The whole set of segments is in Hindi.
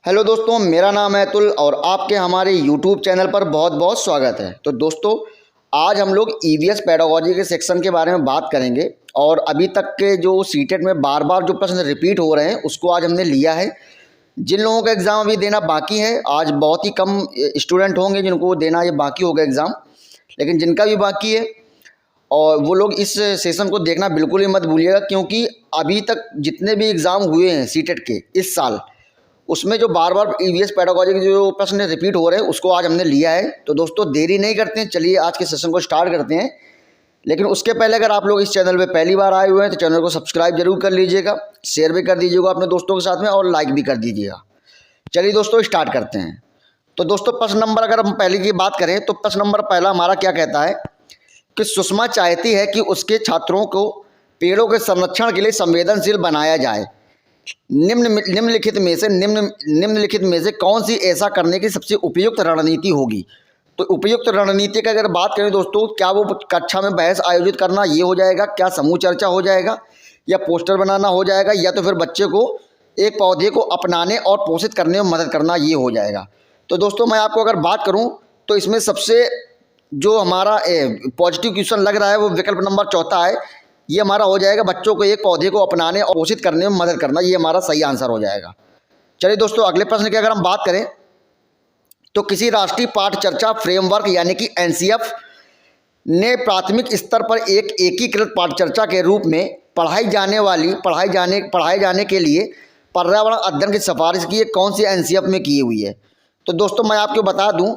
हेलो दोस्तों, मेरा नाम है अतुल और आपके हमारे यूट्यूब चैनल पर बहुत बहुत स्वागत है। तो दोस्तों, आज हम लोग ईवीएस पेडागोजी के सेक्शन के बारे में बात करेंगे और अभी तक के जो सीटेट में बार बार जो प्रश्न रिपीट हो रहे हैं उसको आज हमने लिया है। जिन लोगों का एग्ज़ाम अभी देना बाकी है, आज बहुत ही कम स्टूडेंट होंगे जिनको देना ये बाकी होगा एग्ज़ाम, लेकिन जिनका भी बाकी है और वो लोग इस सेशन को देखना बिल्कुल ही मत भूलिएगा, क्योंकि अभी तक जितने भी एग्ज़ाम हुए हैं सीटेट के इस साल, उसमें जो बार बार ईवीएस पेडागोजी के जो प्रश्न रिपीट हो रहे हैं उसको आज हमने लिया है। तो दोस्तों, देरी नहीं करते हैं, चलिए आज के सेशन को स्टार्ट करते हैं। लेकिन उसके पहले अगर आप लोग इस चैनल पे पहली बार आए हुए हैं तो चैनल को सब्सक्राइब जरूर कर लीजिएगा, शेयर भी कर दीजिएगा अपने दोस्तों के साथ में और लाइक भी कर दीजिएगा। चलिए दोस्तों, स्टार्ट करते हैं। तो दोस्तों, प्रश्न नंबर अगर हम पहले की बात करें तो प्रश्न नंबर पहला हमारा क्या कहता है कि सुषमा चाहती है कि उसके छात्रों को पेड़ों के संरक्षण के लिए संवेदनशील बनाया जाए। निम्नलिखित में से कौन सी ऐसा करने की सबसे उपयुक्त रणनीति होगी। तो उपयुक्त रणनीति की अगर बात करें दोस्तों, क्या वो कक्षा में बहस आयोजित करना ये हो जाएगा, क्या समूह चर्चा हो जाएगा, या पोस्टर बनाना हो जाएगा, या तो फिर बच्चे को एक पौधे को अपनाने और पोषित करने में मदद करना ये हो जाएगा। तो दोस्तों, मैं आपको अगर बात करूँ तो इसमें सबसे जो हमारा पॉजिटिव क्वेश्चन लग रहा है वो विकल्प नंबर चौथा है। ये हमारा हो जाएगा, बच्चों को एक पौधे को अपनाने और पोषित करने में मदद करना, ये हमारा सही आंसर हो जाएगा। चलिए दोस्तों, अगले प्रश्न की अगर हम बात करें तो किसी राष्ट्रीय पाठ चर्चा फ्रेमवर्क यानी कि एनसीएफ ने प्राथमिक स्तर पर एक एकीकृत पाठ चर्चा के रूप में पढ़ाए जाने के लिए पर्यावरण अध्ययन की सिफारिश की है, कौन सी एनसीएफ में की हुई है। तो दोस्तों, मैं आपको बता दूं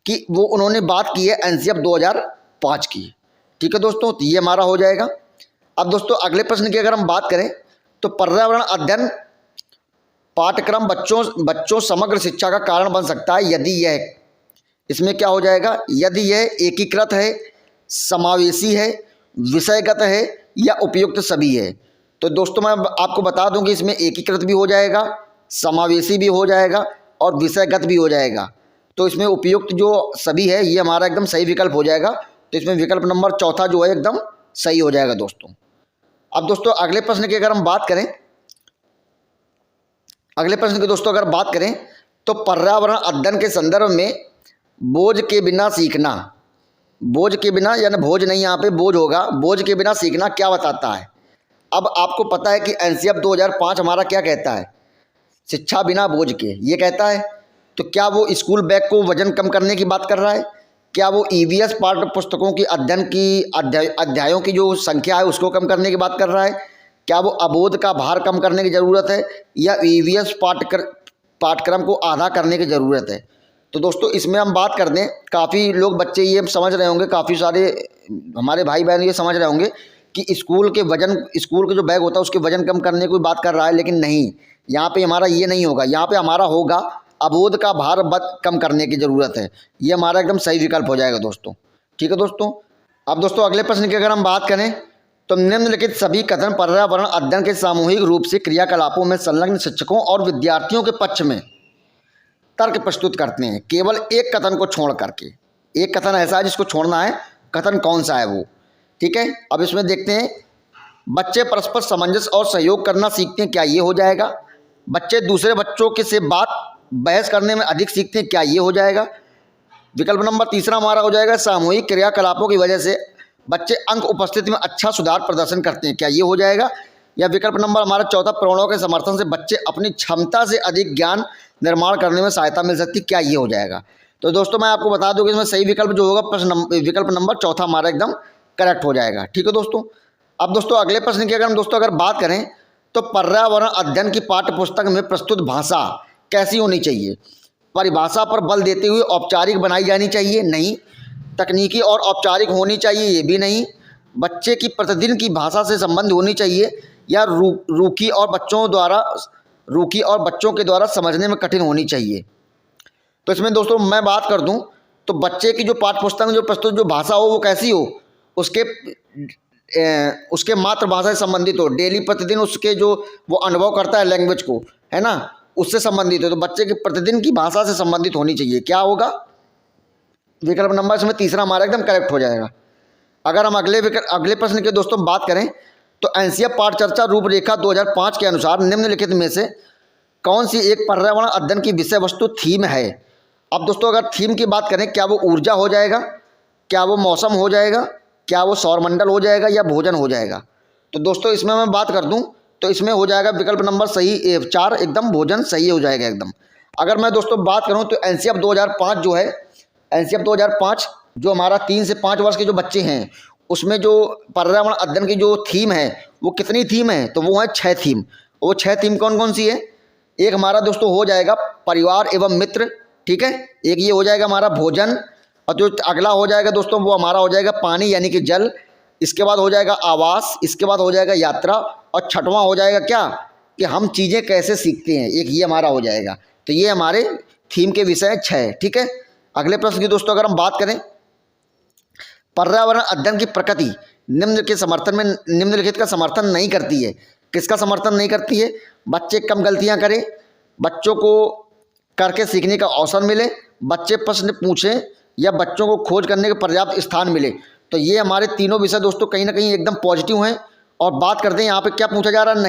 कि वो उन्होंने बात की है एनसीएफ 2005 की। ठीक है दोस्तों, तो ये हमारा हो जाएगा। अब दोस्तों, अगले प्रश्न की अगर हम बात करें तो पर्यावरण अध्ययन पाठ्यक्रम बच्चों समग्र शिक्षा का कारण बन सकता है यदि यह, इसमें क्या हो जाएगा, यदि यह एकीकृत है, समावेशी है, विषयगत है या उपयुक्त सभी है। तो दोस्तों, मैं आपको बता दूं कि इसमें एकीकृत भी हो जाएगा, समावेशी भी हो जाएगा और विषयगत भी हो जाएगा। तो इसमें उपयुक्त जो सभी है ये हमारा एकदम सही विकल्प हो जाएगा। तो इसमें विकल्प नंबर चौथा जो है एकदम सही हो जाएगा दोस्तों। अब दोस्तों, अगले प्रश्न की अगर हम बात करें, अगर बात करें तो पर्यावरण अध्ययन के संदर्भ में बोझ के बिना सीखना, बोझ के बिना यानी भोज नहीं, यहाँ पे बोझ होगा, बोझ के बिना सीखना क्या बताता है। अब आपको पता है कि एनसीएफ 2005 हमारा क्या कहता है, शिक्षा बिना बोझ के, ये कहता है। तो क्या वो स्कूल बैग को वजन कम करने की बात कर रहा है, क्या वो ईवीएस पाठ्य पुस्तकों की अध्यायों की जो संख्या है उसको कम करने की बात कर रहा है, क्या वो अबोध का भार कम करने की ज़रूरत है, या ईवीएस पाठ्यक्रम को आधा करने की ज़रूरत है। तो दोस्तों, इसमें हम बात कर दें, काफ़ी लोग बच्चे ये समझ रहे होंगे, काफ़ी सारे हमारे भाई बहन ये समझ रहे होंगे कि स्कूल का जो बैग होता है उसके वजन कम करने की बात कर रहा है, लेकिन नहीं, यहाँ पे हमारा ये नहीं होगा। यहाँ पे हमारा होगा अबोध का भार कम करने की ज़रूरत है, ये हमारा एकदम सही विकल्प हो जाएगा दोस्तों। ठीक है दोस्तों। अब दोस्तों, अगले प्रश्न की अगर हम बात करें तो निम्नलिखित सभी कथन पर्यावरण अध्ययन के सामूहिक रूप से क्रियाकलापों में संलग्न शिक्षकों और विद्यार्थियों के पक्ष में तर्क प्रस्तुत करते हैं, केवल एक कथन को छोड़ करके। एक कथन ऐसा है जिसको छोड़ना है, कथन कौन सा है वो। ठीक है, अब इसमें देखते हैं, बच्चे परस्पर सामंजस्य और सहयोग करना सीखते हैं, क्या ये हो जाएगा। बच्चे दूसरे बच्चों के से बहस करने में अधिक सीखते हैं, क्या ये हो जाएगा। विकल्प नंबर तीसरा हमारा हो जाएगा, सामूहिक क्रियाकलापों की वजह से बच्चे अंक उपस्थिति में अच्छा सुधार प्रदर्शन करते हैं, क्या ये हो जाएगा। या विकल्प नंबर हमारा चौथा, प्रमाणों के समर्थन से बच्चे अपनी क्षमता से अधिक ज्ञान निर्माण करने में सहायता मिल सकती है, क्या ये हो जाएगा। तो दोस्तों, मैं आपको बता दूं कि इसमें सही विकल्प जो होगा विकल्प नंबर चौथा हमारा एकदम करेक्ट हो जाएगा। ठीक है दोस्तों। अब दोस्तों, अगले प्रश्न की अगर हम अगर बात करें तो पर्यावरण अध्ययन की पाठ्य पुस्तक में प्रस्तुत भाषा कैसी होनी चाहिए। परिभाषा पर बल देते हुए औपचारिक बनाई जानी चाहिए, नहीं। तकनीकी और औपचारिक होनी चाहिए, ये भी नहीं। बच्चे की प्रतिदिन की भाषा से संबंध होनी चाहिए, या रूखी और बच्चों के द्वारा समझने में कठिन होनी चाहिए। तो इसमें दोस्तों मैं बात कर दूं तो बच्चे की जो पाठ्य पुस्तक में जो प्रस्तुत जो भाषा हो वो कैसी हो, उसके मातृभाषा से संबंधित हो, डेली प्रतिदिन उसके जो वो अनुभव करता है लैंग्वेज को, है ना, उससे संबंधित हो। तो बच्चे की प्रतिदिन की भाषा से संबंधित होनी चाहिए, क्या होगा, विकल्प नंबर इसमें तीसरा हमारा एकदम करेक्ट हो जाएगा। अगर हम अगले प्रश्न की दोस्तों बात करें तो एनसीएफ पाठ चर्चा रूपरेखा 2005 के अनुसार निम्नलिखित में से कौन सी एक पर्यावरण अध्ययन की विषय वस्तु थीम है। अब दोस्तों अगर थीम की बात करें, क्या वो ऊर्जा हो जाएगा, क्या वो मौसम हो जाएगा, क्या वो सौरमंडल हो जाएगा, या भोजन हो जाएगा। तो दोस्तों इसमें मैं बात कर दूं तो इसमें हो जाएगा विकल्प नंबर सही 4, एकदम भोजन सही हो जाएगा एकदम। अगर मैं दोस्तों बात करूं तो एनसीएफ 2005 जो है, एनसीएफ 2005 जो हमारा 3 से 5 वर्ष के जो बच्चे हैं उसमें जो पर्यावरण अध्ययन की जो थीम है वो कितनी थीम है, तो वो है 6 थीम। वो 6 थीम कौन कौन सी है। एक हमारा दोस्तों हो जाएगा परिवार एवं मित्र, ठीक है, एक ये हो जाएगा हमारा भोजन, और जो अगला हो जाएगा दोस्तों वो हमारा हो जाएगा पानी यानी कि जल, इसके बाद हो जाएगा आवास, इसके बाद हो जाएगा यात्रा, और छठवां हो जाएगा क्या कि हम चीज़ें कैसे सीखते हैं, एक ये हमारा हो जाएगा। तो ये हमारे थीम के विषय 6, ठीक है। अगले प्रश्न की दोस्तों अगर हम बात करें, पर्यावरण अध्ययन की प्रकृति निम्नलिखित का समर्थन नहीं करती है। किसका समर्थन नहीं करती है। बच्चे कम गलतियां करें, बच्चों को करके सीखने का अवसर मिले, बच्चे प्रश्न पूछें, या बच्चों को खोज करने के पर्याप्त स्थान मिले। तो ये हमारे तीनों विषय दोस्तों कहीं ना कहीं एकदम पॉजिटिव हैं। और बात करते हैं यहाँ पे क्या पूछा जा रहा है,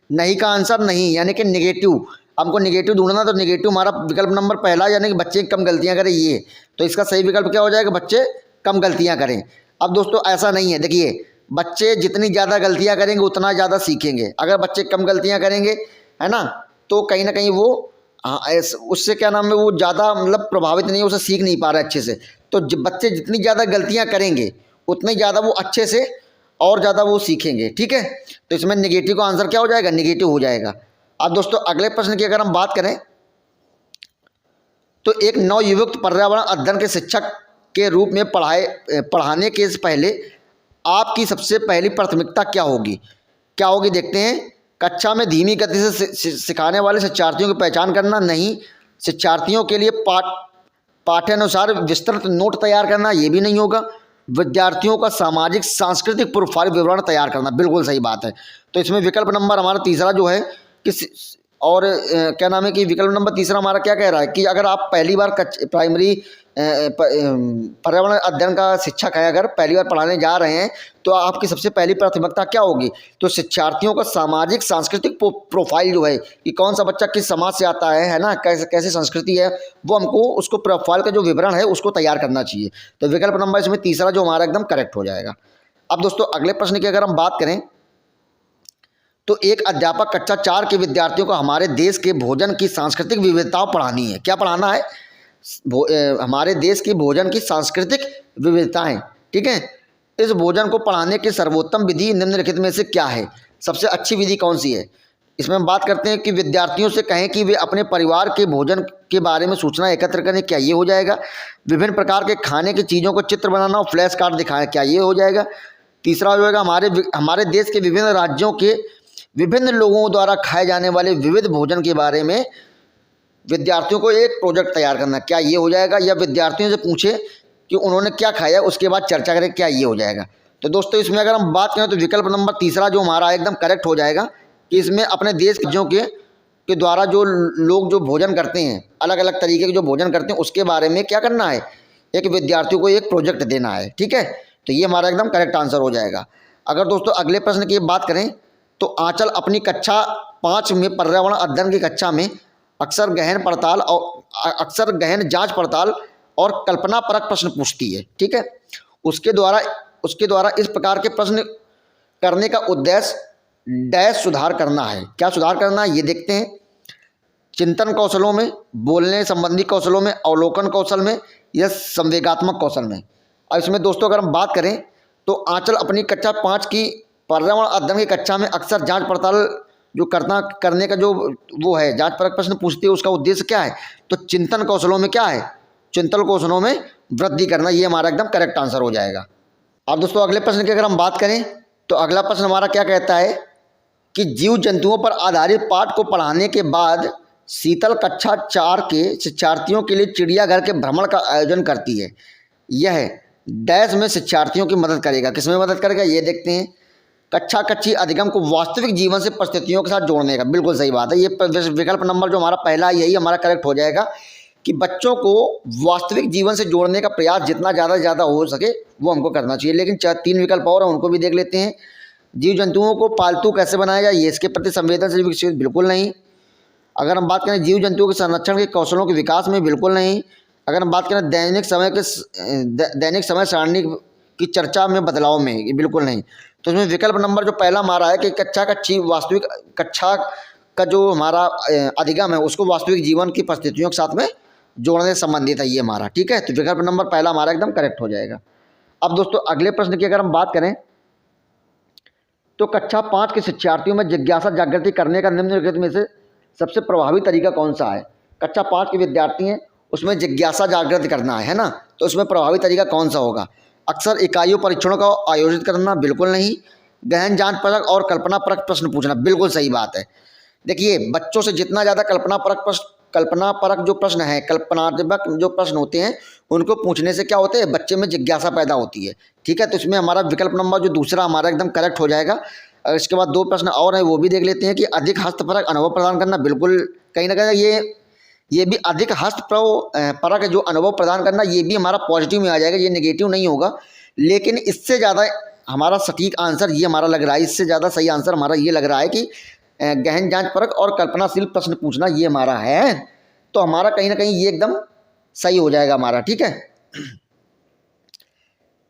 नहीं का आंसर नहीं, यानी कि निगेटिव। हमको निगेटिव ढूंढना, तो निगेटिव हमारा विकल्प नंबर पहला, यानी कि बच्चे कम गलतियां करें ये। तो इसका सही विकल्प क्या हो जाएगा, बच्चे कम गलतियां करें। अब दोस्तों ऐसा नहीं है, देखिए बच्चे जितनी ज़्यादा गलतियां करेंगे उतना ज़्यादा सीखेंगे। अगर बच्चे कम गलतियां करेंगे, है ना, तो कहीं ना कहीं वो उससे क्या नाम है, वो ज़्यादा मतलब प्रभावित नहीं, उसे सीख नहीं पा रहे अच्छे से। तो बच्चे जितनी ज़्यादा गलतियां करेंगे उतनी ज़्यादा वो अच्छे से और ज़्यादा वो सीखेंगे, ठीक है। तो इसमें निगेटिव का आंसर क्या हो जाएगा, निगेटिव हो जाएगा। अब दोस्तों अगले प्रश्न की अगर हम बात करें तो एक नवयुक्त पर्यावरण अध्ययन के शिक्षक के रूप में पढ़ाने के पहले आपकी सबसे पहली प्राथमिकता क्या होगी। क्या होगी देखते हैं। कक्षा में धीमी गति से सिखाने वाले शिक्षार्थियों की पहचान करना, नहीं। शिक्षार्थियों के लिए पाठ्यानुसार विस्तृत नोट तैयार करना, ये भी नहीं होगा। विद्यार्थियों का सामाजिक सांस्कृतिक प्रोफाइल विवरण तैयार करना, बिल्कुल सही बात है। तो इसमें विकल्प नंबर हमारा तीसरा जो है कि और क्या नाम है कि विकल्प नंबर तीसरा हमारा क्या कह रहा है कि अगर आप पहली बार प्राइमरी पर्यावरण अध्ययन का शिक्षक है, अगर पहली बार पढ़ाने जा रहे हैं तो आपकी सबसे पहली प्राथमिकता क्या होगी, तो शिक्षार्थियों का सामाजिक सांस्कृतिक प्रोफाइल जो है कि कौन सा बच्चा किस समाज से आता है ना, कैसे कैसे संस्कृति है, वो हमको उसको प्रोफाइल का जो विवरण है उसको तैयार करना चाहिए। तो विकल्प नंबर इसमें तीसरा जो हमारा एकदम करेक्ट हो जाएगा। अब दोस्तों अगले प्रश्न की अगर हम बात करें तो एक अध्यापक कक्षा 4 के विद्यार्थियों को हमारे देश के भोजन की सांस्कृतिक विविधताओं पढ़ानी है। क्या पढ़ाना है, हमारे देश की भोजन की सांस्कृतिक विविधताएं, ठीक है। इस भोजन को पढ़ाने की सर्वोत्तम विधि निम्नलिखित में से क्या है, सबसे अच्छी विधि कौन सी है। इसमें हम बात करते हैं कि विद्यार्थियों से कहें कि वे अपने परिवार के भोजन के बारे में सूचना एकत्र करें, क्या ये हो जाएगा। विभिन्न प्रकार के खाने की चीज़ों को चित्र बनाना और फ्लैश कार्ड दिखाएं, क्या ये हो जाएगा। तीसरा हो जाएगा हमारे देश के विभिन्न राज्यों के विभिन्न लोगों द्वारा खाए जाने वाले विविध भोजन के बारे में विद्यार्थियों को एक प्रोजेक्ट तैयार करना, क्या ये हो जाएगा। या विद्यार्थियों से पूछे कि उन्होंने क्या खाया, उसके बाद चर्चा करें, क्या ये हो जाएगा। तो दोस्तों इसमें अगर हम बात करें तो विकल्प नंबर तीसरा जो हमारा एकदम करेक्ट हो जाएगा कि इसमें अपने देश राज्यों के द्वारा जो लोग जो भोजन करते हैं, अलग अलग तरीके के जो भोजन करते हैं, उसके बारे में क्या करना है, एक विद्यार्थियों को एक प्रोजेक्ट देना है, ठीक है। तो ये हमारा एकदम करेक्ट आंसर हो जाएगा। अगर दोस्तों अगले प्रश्न की बात करें तो आंचल अपनी कक्षा 5 में पर्यावरण अध्ययन की कक्षा में अक्सर गहन जांच पड़ताल और कल्पना परक प्रश्न पूछती है, ठीक है। उसके द्वारा इस प्रकार के प्रश्न करने का उद्देश्य डैश सुधार करना है। क्या सुधार करना है ये देखते हैं। चिंतन कौशलों में, बोलने संबंधी कौशलों में, अवलोकन कौशल में, या संवेगात्मक कौशल में। और इसमें दोस्तों अगर हम बात करें तो आंचल अपनी कक्षा 5 की पर्यावरण अध्ययन की कक्षा में अक्सर जांच पड़ताल जो करने का जो वो है, जांच परक प्रश्न पूछती है, उसका उद्देश्य क्या है, तो चिंतन कौशलों में क्या है, चिंतन कौशलों में वृद्धि करना, ये हमारा एकदम करेक्ट आंसर हो जाएगा। अब दोस्तों अगले प्रश्न की अगर हम बात करें तो अगला प्रश्न हमारा क्या कहता है कि जीव जंतुओं पर आधारित पाठ को पढ़ाने के बाद शीतल कक्षा 4 के शिक्षार्थियों के लिए चिड़ियाघर के भ्रमण का आयोजन करती है। यह डैश में शिक्षार्थियों की मदद करेगा, किसमें मदद करेगा ये देखते हैं। कक्षा कच्ची अधिगम को वास्तविक जीवन से परिस्थितियों के साथ जोड़ने का, बिल्कुल सही बात है। ये विकल्प नंबर जो हमारा पहला है यही हमारा करेक्ट हो जाएगा कि बच्चों को वास्तविक जीवन से जोड़ने का प्रयास जितना ज़्यादा हो सके वो हमको करना चाहिए। लेकिन 3 विकल्प और हैं, उनको भी देख लेते हैं। जीव जंतुओं को पालतू कैसे बनाया जाए, ये इसके प्रति संवेदनशील विकसित बिल्कुल नहीं। अगर हम बात करें जीव जंतुओं के संरक्षण के कौशलों के विकास में, बिल्कुल नहीं। अगर हम बात करें दैनिक समय सारणी की चर्चा में बदलाव में, ये बिल्कुल नहीं। तो इसमें विकल्प नंबर जो पहला हमारा है कि कक्षा का जो हमारा अधिगम है उसको वास्तविक जीवन की परिस्थितियों के साथ में जोड़ने से संबंधित है ये हमारा, ठीक है। तो विकल्प नंबर पहला हमारा एकदम करेक्ट हो जाएगा। अब दोस्तों अगले प्रश्न की अगर हम बात करें तो कक्षा 5 के शिक्षार्थियों में जिज्ञासा जागृति करने का निम्नलिखित में से सबसे प्रभावी तरीका कौन सा है। कक्षा 5 के विद्यार्थी हैं, उसमें जिज्ञासा जागृत करना है ना, तो उसमें प्रभावी तरीका कौन सा होगा। अक्सर इकाइयों परीक्षणों का आयोजित करना, बिल्कुल नहीं। गहन जांच परक और कल्पना परक प्रश्न पूछना, बिल्कुल सही बात है। देखिए बच्चों से जितना ज़्यादा कल्पना परक जो प्रश्न है, कल्पनात्मक जो प्रश्न होते हैं उनको पूछने से क्या होते हैं, बच्चे में जिज्ञासा पैदा होती है, ठीक है। तो इसमें हमारा विकल्प नंबर जो दूसरा हमारा एकदम करेक्ट हो जाएगा। इसके बाद 2 प्रश्न और हैं, वो भी देख लेते हैं कि अधिक हस्तपरक अनुभव प्रदान करना, बिल्कुल कहीं ना कहीं ये भी अधिक हस्तपरक जो अनुभव प्रदान करना, ये भी हमारा पॉजिटिव में आ जाएगा, ये नेगेटिव नहीं होगा। लेकिन इससे ज़्यादा हमारा सटीक आंसर ये हमारा लग रहा है, इससे ज़्यादा सही आंसर हमारा ये लग रहा है कि गहन जांच परक और कल्पनाशील प्रश्न पूछना ये हमारा है। तो हमारा कहीं ना कहीं ये एकदम सही हो जाएगा हमारा, ठीक है।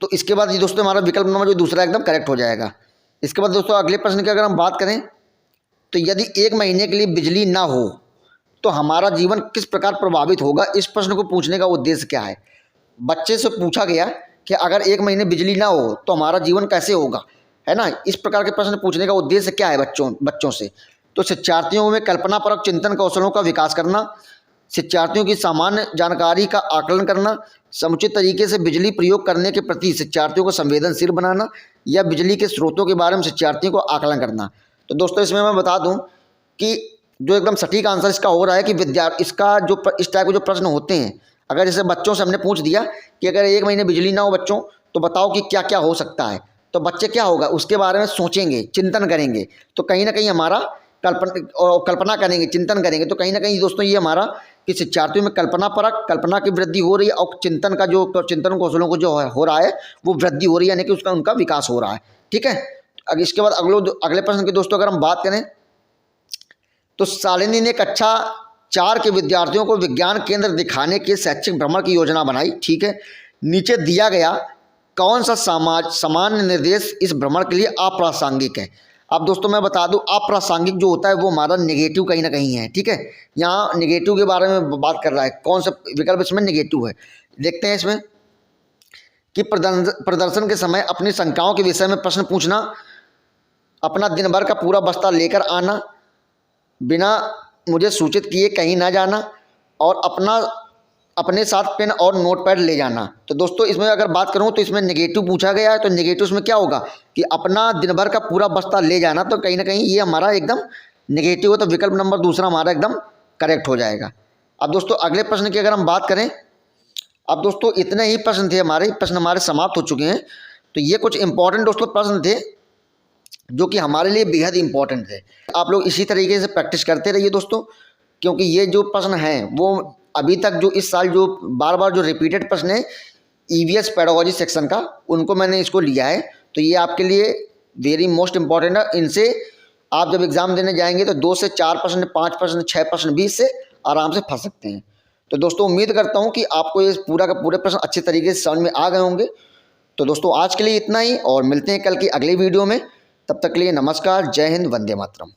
तो इसके बाद ये दोस्तों हमारा विकल्प नंबर जो दूसरा एकदम करेक्ट हो जाएगा। इसके बाद दोस्तों अगले प्रश्न की अगर हम बात करें तो यदि 1 महीने के लिए बिजली ना हो तो हमारा जीवन किस प्रकार प्रभावित होगा। इस प्रश्न को पूछने का उद्देश्य क्या है। बच्चे से पूछा गया कि अगर 1 महीने बिजली ना हो तो हमारा जीवन कैसे होगा, है ना। इस प्रकार के प्रश्न पूछने का उद्देश्य क्या है बच्चों से। तो शिक्षार्थियों में कल्पनापरक चिंतन कौशलों का विकास करना, शिक्षार्थियों की सामान्य जानकारी का आकलन करना, समुचित तरीके से बिजली प्रयोग करने के प्रति शिक्षार्थियों को संवेदनशील बनाना, या बिजली के स्रोतों के बारे में शिक्षार्थियों को आकलन करना। तो दोस्तों इसमें मैं बता दूं कि जो एकदम सटीक आंसर इसका हो रहा है कि इसका जो इस टाइप के जो प्रश्न होते हैं, अगर जैसे बच्चों से हमने पूछ दिया कि अगर 1 महीने बिजली ना हो बच्चों तो बताओ कि क्या क्या हो सकता है, तो बच्चे क्या होगा उसके बारे में सोचेंगे, चिंतन करेंगे। तो कहीं ना कहीं हमारा कल्पना करेंगे, चिंतन करेंगे। तो कहीं ना कहीं दोस्तों ये हमारा कि शिक्षार्थियों में कल्पना की वृद्धि हो रही है और चिंतन कौशलों को जो हो रहा है वो वृद्धि हो रही है, यानी कि उनका विकास हो रहा है, ठीक है। अब इसके बाद अगले प्रश्न की दोस्तों अगर हम बात करें तो शालिनी ने कक्षा 4 के विद्यार्थियों को विज्ञान केंद्र दिखाने के शैक्षिक भ्रमण की योजना बनाई, ठीक है। नीचे दिया गया कौन सा सामान्य निर्देश इस भ्रमण के लिए अप्रासंगिक है। अब दोस्तों मैं बता दूं अप्रासंगिक जो होता है वो हमारा नेगेटिव कहीं ना कहीं है, ठीक है। यहाँ नेगेटिव के बारे में बात कर रहा है, कौन सा विकल्प इसमें नेगेटिव है। देखते हैं इसमें कि प्रदर्शन के समय अपनी शंकाओं के विषय में प्रश्न पूछना, अपना दिन भर का पूरा बस्ता लेकर आना, बिना मुझे सूचित किए कहीं ना जाना, और अपने साथ पेन और नोटपैड ले जाना। तो दोस्तों इसमें अगर बात करूं तो इसमें नेगेटिव पूछा गया है, तो नेगेटिव इसमें क्या होगा कि अपना दिन भर का पूरा बस्ता ले जाना, तो कहीं ना कहीं ये हमारा एकदम नेगेटिव हो, तो विकल्प नंबर दूसरा हमारा एकदम करेक्ट हो जाएगा। अब दोस्तों अगले प्रश्न की अगर हम बात करें, अब दोस्तों इतने ही प्रश्न थे, प्रश्न हमारे समाप्त हो चुके हैं। तो ये कुछ इंपॉर्टेंट दोस्तों प्रश्न थे जो कि हमारे लिए बेहद इंपॉर्टेंट थे। आप लोग इसी तरीके से प्रैक्टिस करते रहिए दोस्तों, क्योंकि ये जो प्रश्न हैं वो अभी तक जो इस साल जो बार बार जो रिपीटेड प्रश्न है EVS पेडागोजी सेक्शन का, उनको मैंने इसको लिया है। तो ये आपके लिए वेरी मोस्ट इंपॉर्टेंट है। इनसे आप जब एग्ज़ाम देने जाएंगे तो 2 से 4 प्रश्न, 5 प्रश्न, 6 प्रश्न भी इससे आराम से फंस सकते हैं। तो दोस्तों उम्मीद करता हूँ कि आपको ये पूरा का पूरे प्रश्न अच्छे तरीके से समझ में आ गए होंगे। तो दोस्तों आज के लिए इतना ही, और मिलते हैं कल की अगली वीडियो में। तब तक के लिए नमस्कार, जय हिंद, वंदे मातरम।